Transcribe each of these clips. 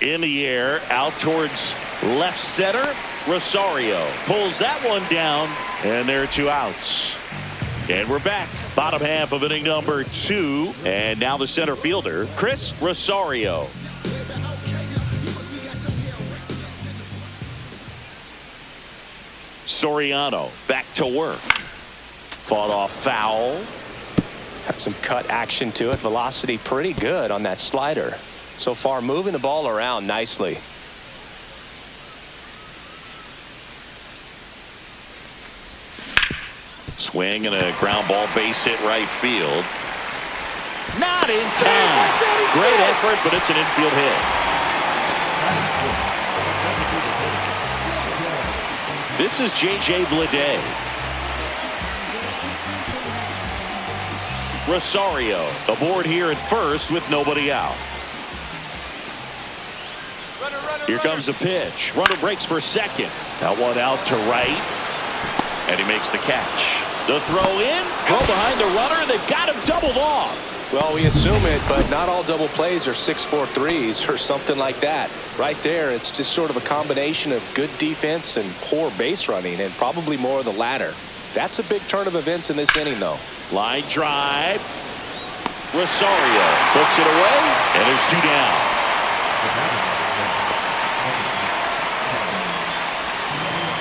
In the air, out towards left center. Rosario pulls that one down, and there are 2 outs. And we're back. Bottom half of inning number 2. And now the center fielder, Chris Rosario. Soriano back to work. Fought off foul. Had some cut action to it. Velocity pretty good on that slider. So far moving the ball around nicely. Swing and a ground ball, base hit right field. Not in time. Great effort, but it's an infield hit. This is J.J. Bleday. Rosario aboard here at first with nobody out. Here comes the pitch. Runner breaks for second. That one out to right. And he makes the catch. The throw in. Throw behind the runner. They've got him doubled off. Well, we assume it, but not all double plays are 6-4 threes or something like that. Right there, it's just sort of a combination of good defense and poor base running, and probably more of the latter. That's a big turn of events in this inning, though. Line drive. Rosario puts it away, and there's 2 down.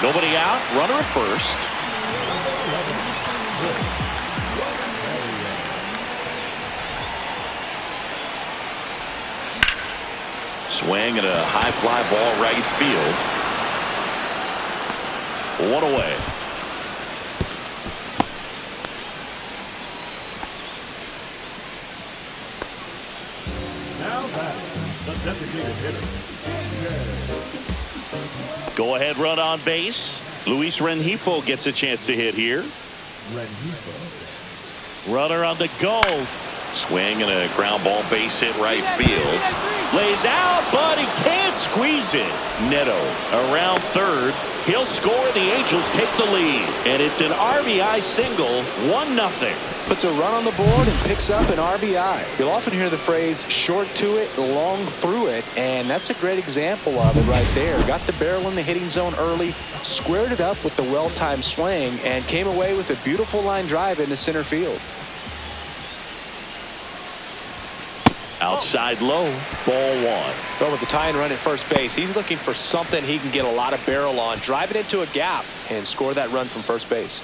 Nobody out. Runner at first. Swing and a high fly ball right field. 1 away. Now the designated hitter. Go ahead run on base. Luis Rengifo gets a chance to hit here. Runner on the go. Swing and a ground ball, base hit right field. Lays out, but he can't squeeze it. Neto around third. He'll score. The Angels take the lead. And it's an RBI single, 1-0. Puts a run on the board and picks up an RBI. You'll often hear the phrase short to it, long through it, and that's a great example of it right there. Got the barrel in the hitting zone early, squared it up with the well-timed swing, and came away with a beautiful line drive into center field. Outside low, ball 1. Well, with the tying run at first base, he's looking for something he can get a lot of barrel on, drive it into a gap, and score that run from first base.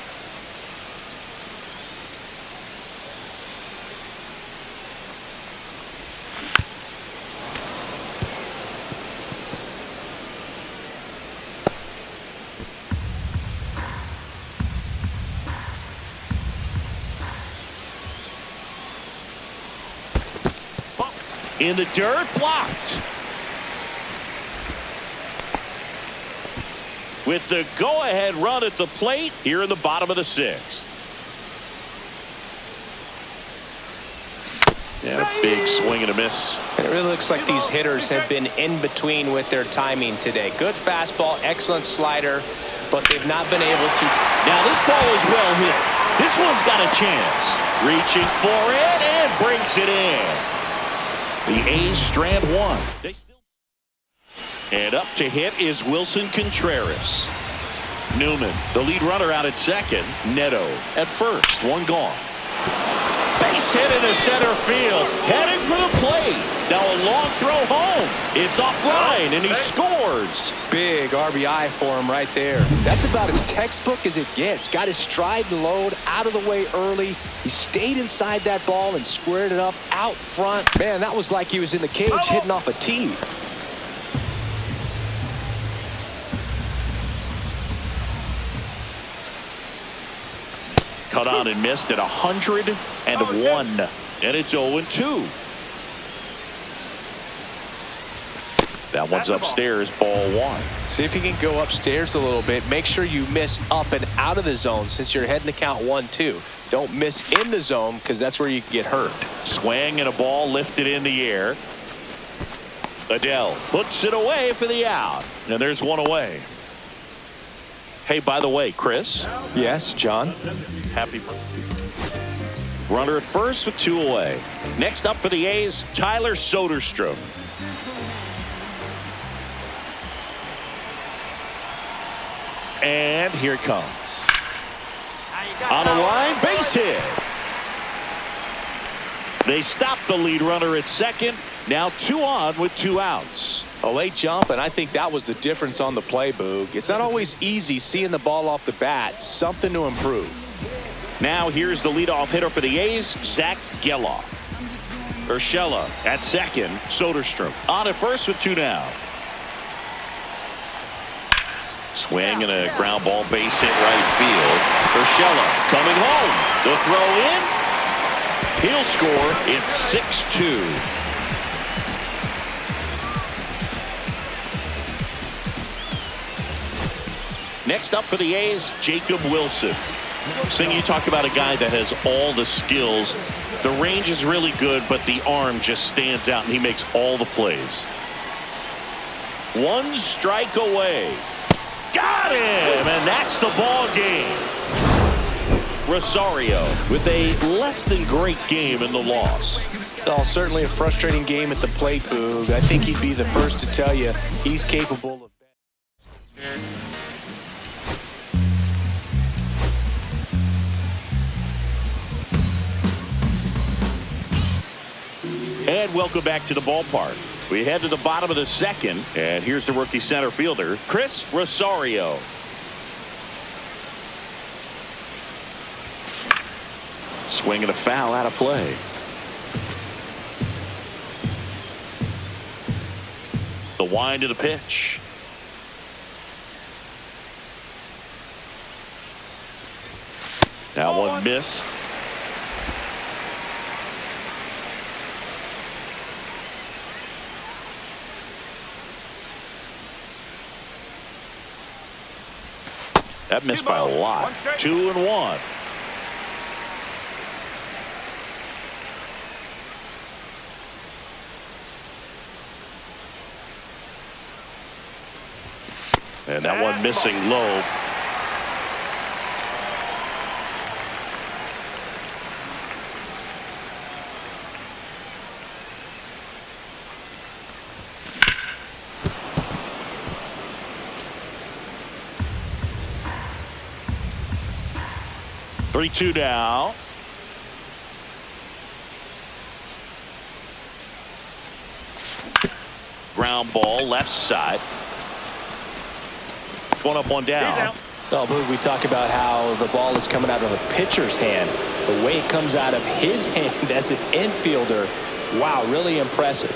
In the dirt, blocked. With the go-ahead run at the plate here in the bottom of the 6th. Yeah, a big swing and a miss. And it really looks like these hitters have been in between with their timing today. Good fastball, excellent slider, but they've not been able to. Now this ball is well hit. This one's got a chance. Reaching for it and brings it in. The A's strand 1. And up to hit is Wilson Contreras. Newman, the lead runner, out at second. Neto at first. 1 gone. Base hit into center field. Heading for the plate. Now a long throw home. It's offline, and he scores. Big RBI for him right there. That's about as textbook as it gets. Got his stride and load out of the way early. He stayed inside that ball and squared it up out front. Man, that was like he was in the cage hitting off a tee. Cut on and missed at 101. And it's 0-2. That one's upstairs, ball 1. See if you can go upstairs a little bit. Make sure you miss up and out of the zone since you're heading to count 1-2. Don't miss in the zone because that's where you can get hurt. Swing and a ball lifted in the air. Adele puts it away for the out. And there's 1 away. Hey, by the way, Chris. Yes, John. Happy birthday. Runner at first with 2 away. Next up for the A's, Tyler Soderstrom. And here it comes. On the line, base hit. They stop the lead runner at second. Now 2 on with 2 outs. A late jump, and I think that was the difference on the play, Boog. It's not always easy seeing the ball off the bat. Something to improve. Now here's the leadoff hitter for the A's, Zach Geloff. Urshela at second. Soderstrom on at first with 2 down. Swing and a ground ball, base hit right field. Urshela coming home. The throw in. He'll score. It's 6-2. Next up for the A's, Jacob Wilson. Sing, you talk about a guy that has all the skills. The range is really good, but the arm just stands out, and he makes all the plays. 1 strike away. Got him, and that's the ball game. Rosario with a less than great game in the loss. Oh, certainly a frustrating game at the plate, Boog. I think he'd be the first to tell you he's capable of. And welcome back to the ballpark. We head to the bottom of the second, and here's the rookie center fielder, Chris Rosario. Swing and a foul out of play. The wind of the pitch. That one missed. That missed by a lot. 2-1. And that one missing low. Three-two now. Ground ball left side. 1 up, 1 down. Oh, Boog, we talk about how the ball is coming out of a pitcher's hand. The way it comes out of his hand as an infielder, wow, really impressive.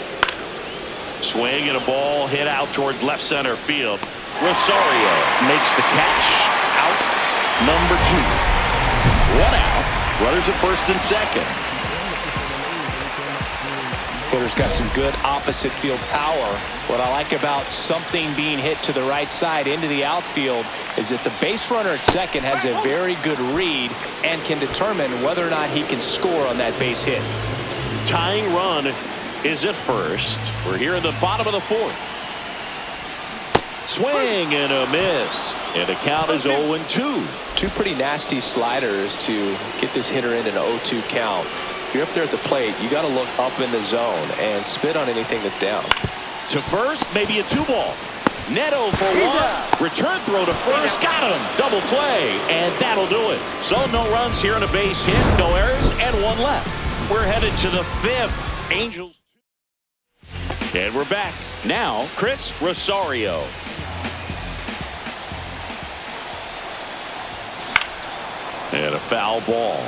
Swing and a ball hit out towards left center field. Rosario makes the catch. Out number 2. 1 out. Runners at first and second. Hitter's got some good opposite field power. What I like about something being hit to the right side into the outfield is that the base runner at second has a very good read and can determine whether or not he can score on that base hit. Tying run is at first. We're here in the bottom of the 4th. Swing and a miss. And the count is 0-2. 2 pretty nasty sliders to get this hitter in an 0-2 count. If you're up there at the plate, you got to look up in the zone and spit on anything that's down. To first, maybe a 2-ball. Neto for 1. Return throw to first. Got him. Double play. And that'll do it. So no runs here on a base hit. No errors and 1 left. We're headed to the 5th. Angels. And we're back. Now, Chris Rosario. And a foul ball.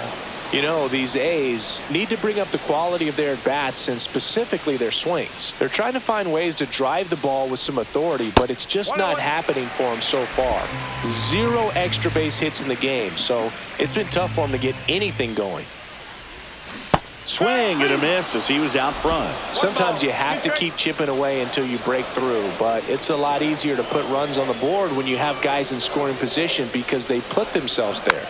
You know, these A's need to bring up the quality of their at-bats and specifically their swings. They're trying to find ways to drive the ball with some authority, but it's just not happening for them so far. 0 extra base hits in the game, so it's been tough for them to get anything going. Swing and a miss as he was out front. Sometimes you have to keep chipping away until you break through, but it's a lot easier to put runs on the board when you have guys in scoring position because they put themselves there.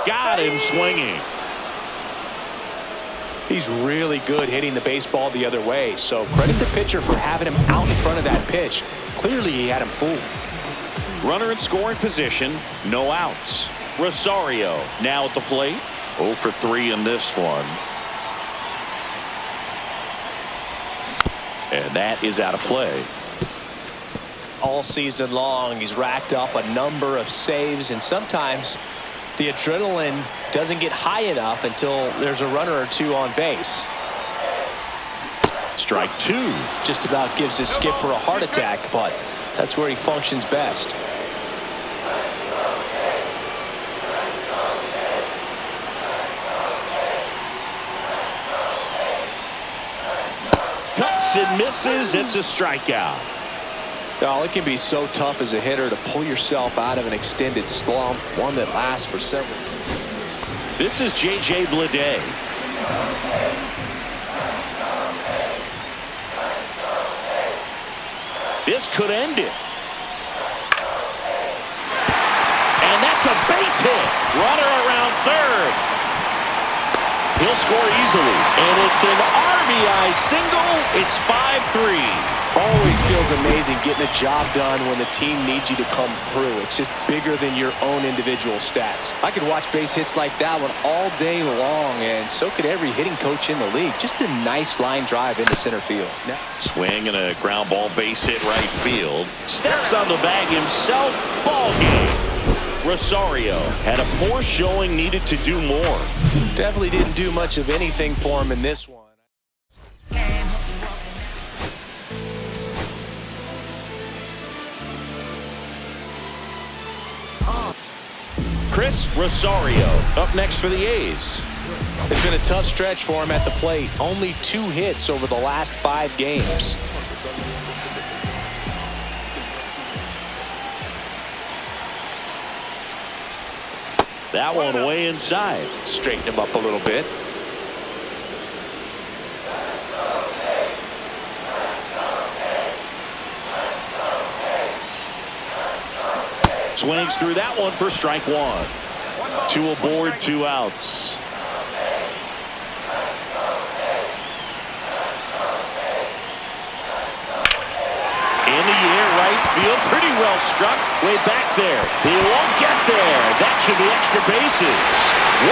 Got him swinging. He's really good hitting the baseball the other way, so credit the pitcher for having him out in front of that pitch. Clearly he had him fooled. Runner in scoring position, no outs. Rosario now at the plate. 0 for 3 in this one. And that is out of play. All season long, he's racked up a number of saves, and sometimes the adrenaline doesn't get high enough until there's a runner or two on base. Strike 2. Just about gives his skipper a heart attack, but that's where he functions best. Cuts and misses. It's a strikeout. Now, it can be so tough as a hitter to pull yourself out of an extended slump, one that lasts for several. This is J.J. Bleday. This could end it. And that's a base hit. Runner around third. He'll score easily. And it's an RBI single. It's 5-3. Always feels amazing getting a job done when the team needs you to come through. It's just bigger than your own individual stats. I could watch base hits like that one all day long, and so could every hitting coach in the league. Just a nice line drive into center field. Now, swing and a ground ball base hit right field. Steps on the bag himself. Ball game. Rosario had a poor showing, needed to do more. Definitely didn't do much of anything for him in this one. Chris Rosario up next for the A's. It's been a tough stretch for him at the plate. Only 2 hits over the last 5 games. That one way inside. Straighten him up a little bit. Swings through that one for strike 1. 2 aboard, 2 outs. In the air, right field, pretty well struck. Way back there. He won't get there. That should be extra bases.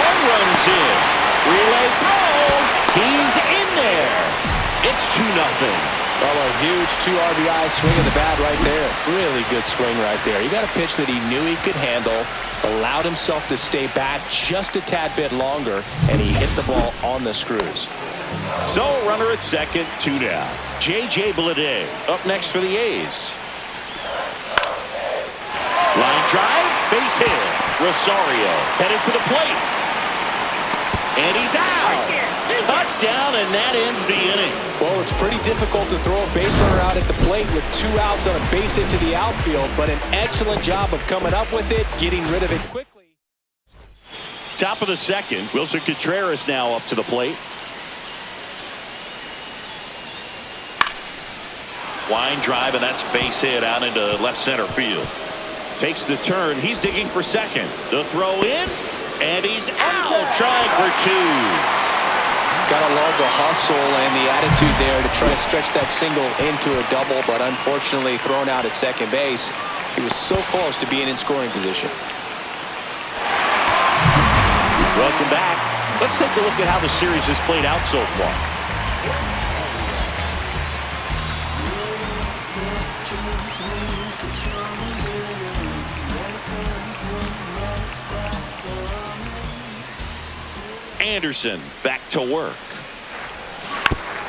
1 runs in. Relay throw. He's in there. It's 2-0. Oh, a huge 2 RBI swing of the bat right there. Really good swing right there. He got a pitch that he knew he could handle, allowed himself to stay back just a tad bit longer, and he hit the ball on the screws. So, runner at second, 2 down. J.J. Bleday up next for the A's. Line drive, base hit. Rosario headed for the plate. And he's out. Cut down, and that ends the inning. Well, it's pretty difficult to throw a base runner out at the plate with 2 outs on a base hit to the outfield, but an excellent job of coming up with it, getting rid of it quickly. Top of the second, Wilson Contreras now up to the plate. Line drive, and that's base hit out into left center field. Takes the turn. He's digging for second. The throw in, and he's out, trying for 2. Gotta love the hustle and the attitude there to try to stretch that single into a double, but unfortunately thrown out at second base. He was so close to being in scoring position. Welcome back. Let's take a look at how the series has played out so far. Anderson back to work.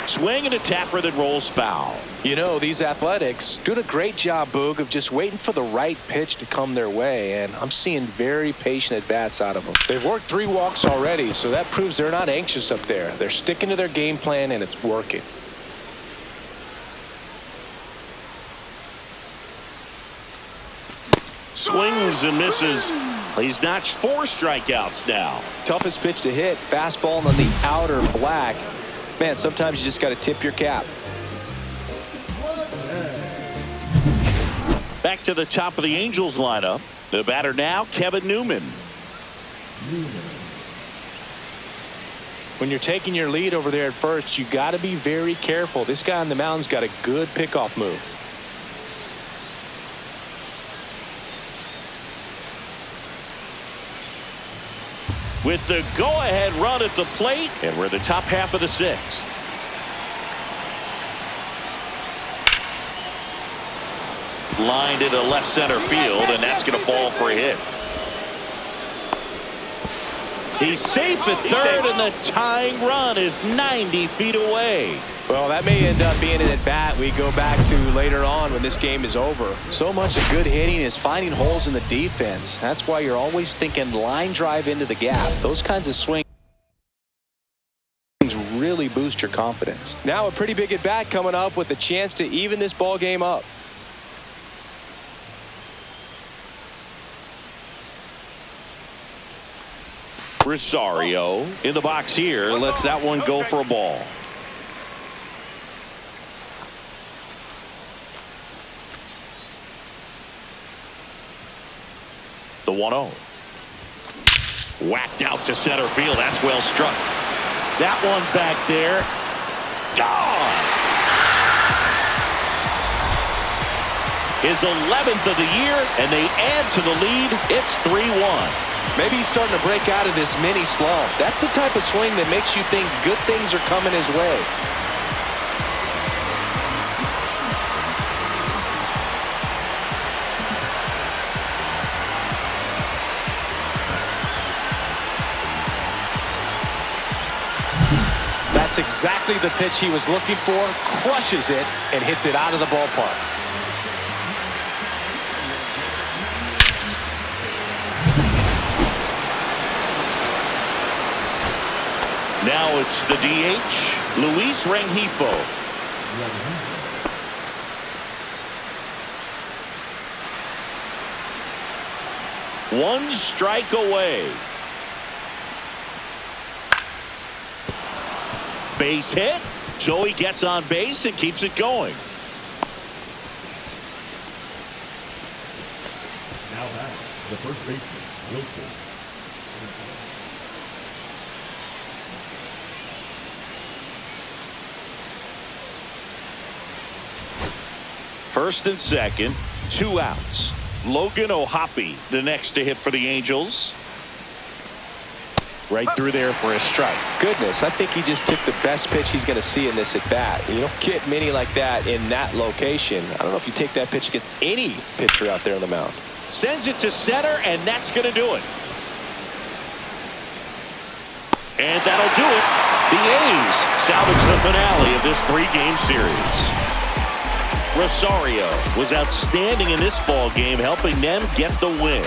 Swing and a tapper that rolls foul. You know, these Athletics doing a great job, Boog, of just waiting for the right pitch to come their way, and I'm seeing very patient at-bats out of them. They've worked 3 walks already, so that proves they're not anxious up there. They're sticking to their game plan, and it's working. Swings and misses. He's notched 4 strikeouts now. Toughest pitch to hit, fastball on the outer black. Man, sometimes you just got to tip your cap. Back to the top of the Angels lineup. The batter now, Kevin Newman. When you're taking your lead over there at first, you got to be very careful. This guy on the mound's got a good pickoff move. with the go-ahead run at the plate, and we're the top half of the sixth. Lined into left center field, and that's going to fall for a hit. He's safe at third, and the tying run is 90 feet away. Well, that may end up being an at-bat we go back to later on when this game is over. So much of good hitting is finding holes in the defense. That's why you're always thinking line drive into the gap. Those kinds of swings really boost your confidence. Now a pretty big at-bat coming up with a chance to even this ball game up. Rosario in the box here lets that one go for a ball. The 1-0. Whacked out to center field. That's well struck. That one back there. Gone. His 11th of the year, and they add to the lead. It's 3-1. Maybe he's starting to break out of this mini slump. That's the type of swing that makes you think good things are coming his way. That's exactly the pitch he was looking for. Crushes it and hits it out of the ballpark. Now it's the DH, Luis Rengifo. One strike away. Base hit. So he gets on base and keeps it going. Now back, the first baseman, Wilson. First and second, 2 outs. Logan O'Hoppe, the next to hit for the Angels. Right through there for a strike. Goodness, I think he just took the best pitch he's going to see in this at-bat. You don't get many like that in that location. I don't know if you take that pitch against any pitcher out there on the mound. Sends it to center, and that's going to do it. And that'll do it. The A's salvage the finale of this 3-game series. Rosario was outstanding in this ball game, helping them get the win.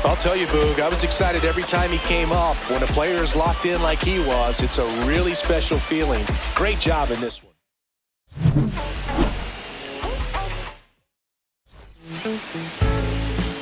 I'll tell you, Boog, I was excited every time he came up. When a player is locked in like he was, it's a really special feeling. Great job in this one.